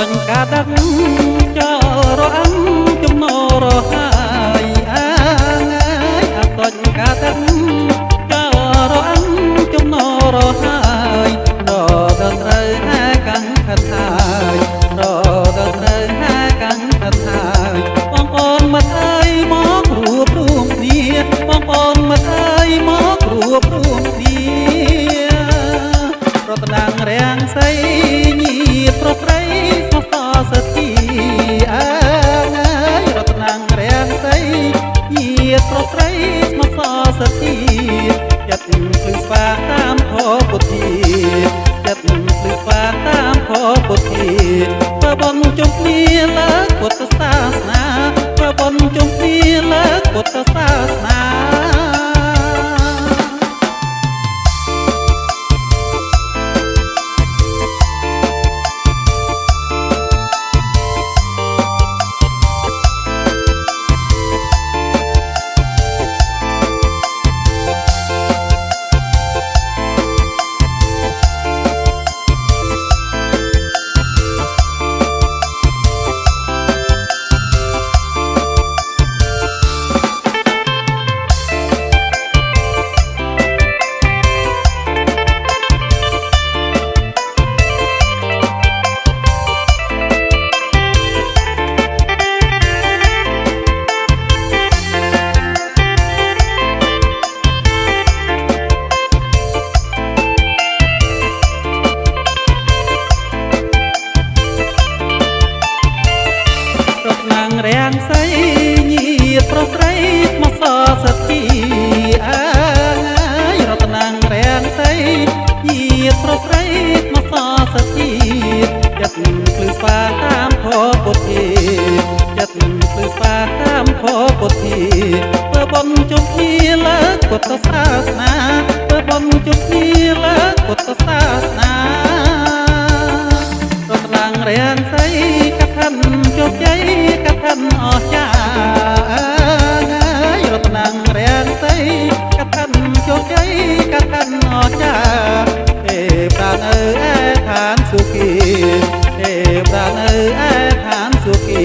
ញកាដឹកចោរអំចំណរហើយអាងអត់តញកាដឹកចោរអំចំណរហើយរដល់ត្រូវហាកាំងខិតហើយរដល់ត្រូវហាកាំងខិតហើយបងប្អូនមកអើយមករួបរួមគ្នាបងប្អូនមកអើយមករួបរួមគ្នារតនាងរាំងសីញាតប្រព្រៃស្មោះសសធីអើយរតនាងរាំងសីញាតប្រព្រៃស្មោះសសធីចិត្តភ្លឺស្វាតាមខពុទ្ធាចិត្តភ្លឺស្វាតាមខពុទ្ធាបើបនជុំគ្នាលើកពុទ្ធសាសនាបើបនជុំគ្នាលើកពុទ្ធសាសនា រាំងសីញាតប្រុសស្រីស្មោះសសធីអើយរតនាងរាំងសីញាតប្រុសស្រីស្មោះសសធីចិត្តភ្លឺស្វាតាមខពុទ្ធាចិត្តភ្លឺស្វាតាមខពុទ្ធាធ្វើបុណ្យជុំគ្នាលើកពុទ្ធសាសនាធ្វើបុណ្យជុំគ្នាលើកពុទ្ធសាសនារតនាងរាំងសីកថាជោគជ័យកថាអស្ចារ្យរតនាងរាំងសីកថាជោគជ័យកថាអស្ចារ្យទេប្រាណើឯឋានសុគីទេប្រាណើឯឋានសុគី